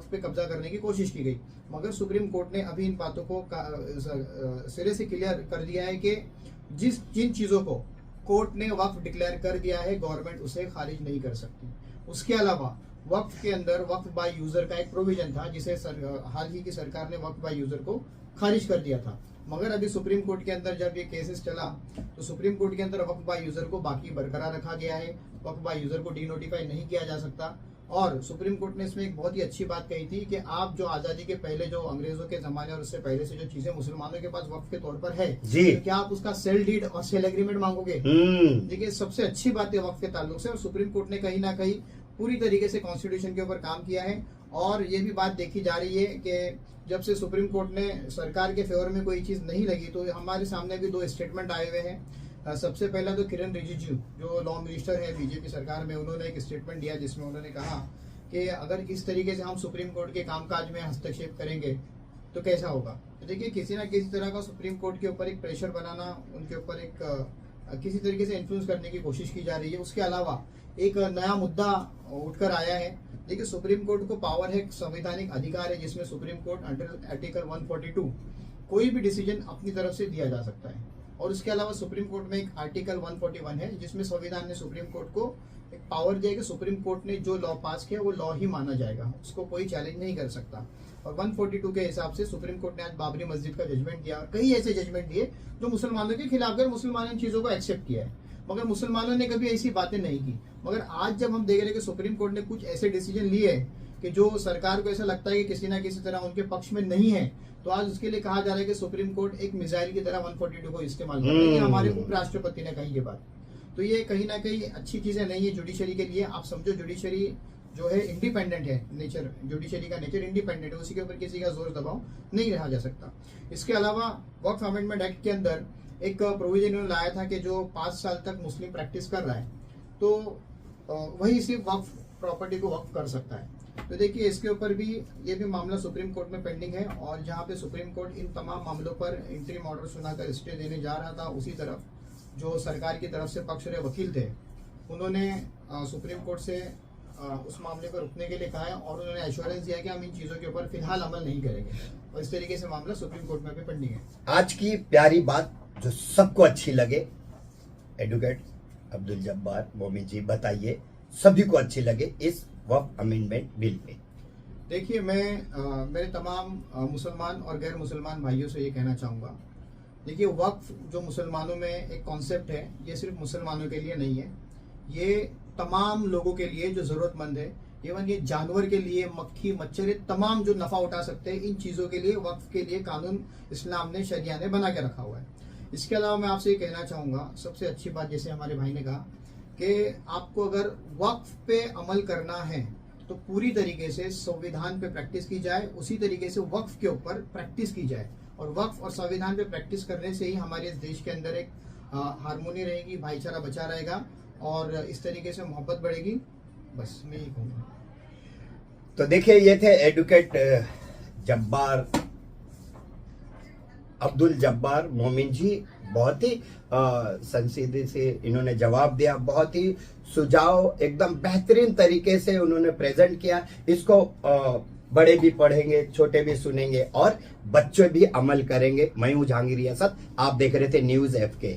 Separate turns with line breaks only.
वक्फ पे कब्जा करने की कोशिश की गई, मगर सुप्रीम कोर्ट ने अभी इन बातों को सिरे से क्लियर कर दिया है कि जिन चीजों को कोर्ट ने वक्फ डिक्लेयर कर दिया है, गवर्नमेंट उसे खारिज नहीं कर सकती। उसके अलावा वक्फ के अंदर वक्फ बाय यूजर का एक प्रोविजन था, जिसे हाल ही की सरकार ने वक्फ बाय यूजर को खारिज कर दिया था, मगर अभी सुप्रीम कोर्ट के अंदर जब ये केसेस चला तो सुप्रीम कोर्ट के अंदर वक्फ बाय यूजर को बाकी बरकरार रखा गया है, वक्फ बाय यूजर को डीनोटिफाई नहीं किया जा सकता। और सुप्रीम कोर्ट ने इसमें एक बहुत ही अच्छी बात कही थी कि आप जो आजादी के पहले जो अंग्रेजों के जमाने और उससे पहले से जो चीजें मुसलमानों के पास वक्फ के तौर पर है, तो क्या आप उसका सेल डीड और सेल एग्रीमेंट मांगोगे? देखिए, सबसे अच्छी बात है वक्फ के ताल्लुक से, और सुप्रीम कोर्ट ने कहीं ना कहीं पूरी तरीके से कॉन्स्टिट्यूशन के ऊपर काम किया है। और ये भी बात देखी जा रही है कि जब से सुप्रीम कोर्ट ने सरकार के फेवर में कोई चीज नहीं लगी, तो हमारे सामने भी 2 स्टेटमेंट आए हुए हैं। सबसे पहला तो किरण रिजिजू जो लॉ मिनिस्टर है बीजेपी सरकार में, उन्होंने एक स्टेटमेंट दिया जिसमें उन्होंने कहा कि अगर इस तरीके से हम सुप्रीम कोर्ट के कामकाज में हस्तक्षेप करेंगे तो कैसा होगा। तो देखिए, किसी ना किसी तरह का सुप्रीम कोर्ट के ऊपर एक प्रेशर बनाना, उनके ऊपर एक किसी तरीके से इन्फ्लुएंस करने की कोशिश की जा रही है। उसके अलावा एक नया मुद्दा उठकर आया है। देखिए, सुप्रीम कोर्ट को पावर है, संवैधानिक अधिकार है, जिसमें सुप्रीम कोर्ट अंडर आर्टिकल 142 कोई भी डिसीजन अपनी तरफ से दिया जा सकता है। और उसके अलावा सुप्रीम कोर्ट में एक आर्टिकल 141 है, जिसमें संविधान ने सुप्रीम कोर्ट को एक पावर दिया कि सुप्रीम कोर्ट ने जो लॉ पास किया वो लॉ ही माना जाएगा, उसको कोई चैलेंज नहीं कर सकता। और 142 के हिसाब से सुप्रीम कोर्ट ने आज बाबरी मस्जिद का जजमेंट दिया, और कई ऐसे जजमेंट दिए जो मुसलमानों के खिलाफ कर मुसलमानों इन चीजों को एक्सेप्ट किया है, मगर मुसलमानों ने कभी ऐसी बातें नहीं की। मगर आज जब हम देख रहे हैं कि सुप्रीम कोर्ट ने कुछ ऐसे डिसीजन लिए हैं कि जो सरकार को ऐसा लगता है कि किसी ना किसी तरह उनके पक्ष में नहीं है, तो आज उसके लिए कहा जा रहा है कि सुप्रीम कोर्ट एक मिसाइल की तरह 142 को इस्तेमाल कर रही है। हमारे उपराष्ट्रपति ने कही ये बात, तो ये कहीं ना कहीं अच्छी चीजें नहीं है जुडिशरी के लिए। आप समझो, जुडिशरी जो है इंडिपेंडेंट है, नेचर जुडिशरी का नेचर इंडिपेंडेंट है, उसी के ऊपर किसी का जोर दबाव नहीं रहा जा सकता। इसके अलावा वक्फ अमेंडमेंट एक्ट के अंदर एक प्रोविजन उन्होंने लाया था कि जो 5 साल तक मुस्लिम प्रैक्टिस कर रहा है तो वही सिर्फ वक्फ प्रॉपर्टी को वक्फ कर सकता है। तो देखिए, इसके ऊपर भी ये भी मामला सुप्रीम कोर्ट में पेंडिंग है, और जहां पे सुप्रीम कोर्ट इन तमाम मामलों पर इंटरिम ऑर्डर सुनाकर स्टे देने जा रहा था, उसी तरफ जो सरकार की तरफ से पक्ष रहे वकील थे, उन्होंने सुप्रीम कोर्ट से उस मामले को रुकने के लिए कहा है, और उन्होंने एश्योरेंस दिया कि हम इन चीजों के ऊपर फिलहाल अमल नहीं करेंगे, और इस तरीके से मामला सुप्रीम कोर्ट में भी पेंडिंग है।
आज की प्यारी बात जो सबको अच्छी लगे, एडवोकेट अब्दुल जब्बार मोमिन जी बताइए, सभी को अच्छी लगे इस वक्फ अमेंडमेंट बिल पे।
देखिए, मैं मेरे तमाम मुसलमान और गैर मुसलमान भाइयों से ये कहना चाहूँगा, देखिए, वक्फ जो मुसलमानों में एक कॉन्सेप्ट है, ये सिर्फ मुसलमानों के लिए नहीं है, ये तमाम लोगों के लिए जो ज़रूरतमंद है, इवन ये जानवर के लिए, मक्खी मच्छर, तमाम जो नफ़ा उठा सकते हैं, इन चीज़ों के लिए वक्फ के लिए कानून इस्लाम ने, शरिया ने बना के रखा हुआ है। इसके अलावा मैं आपसे ये कहना चाहूँगा, सबसे अच्छी बात जैसे हमारे भाई ने कहा कि आपको अगर वक्फ पे अमल करना है तो पूरी तरीके से संविधान पे प्रैक्टिस की जाए, उसी तरीके से वक्फ के ऊपर प्रैक्टिस की जाए, और वक्फ और संविधान पे प्रैक्टिस करने से ही हमारे इस देश के अंदर एक हारमोनी रहेगी, भाईचारा बचा रहेगा, और इस तरीके से मोहब्बत बढ़ेगी। बस मैं यही कहूँगा।
तो देखिए, ये थे एडवोकेट जब्बार अब्दुल जब्बार मोमिन जी। बहुत ही संजीदगी से इन्होंने जवाब दिया, बहुत ही सुझाव एकदम बेहतरीन तरीके से उन्होंने प्रेजेंट किया। इसको बड़े भी पढ़ेंगे, छोटे भी सुनेंगे और बच्चे भी अमल करेंगे। मैं हूं जहांगीर असद, आप देख रहे थे न्यूज़ FK।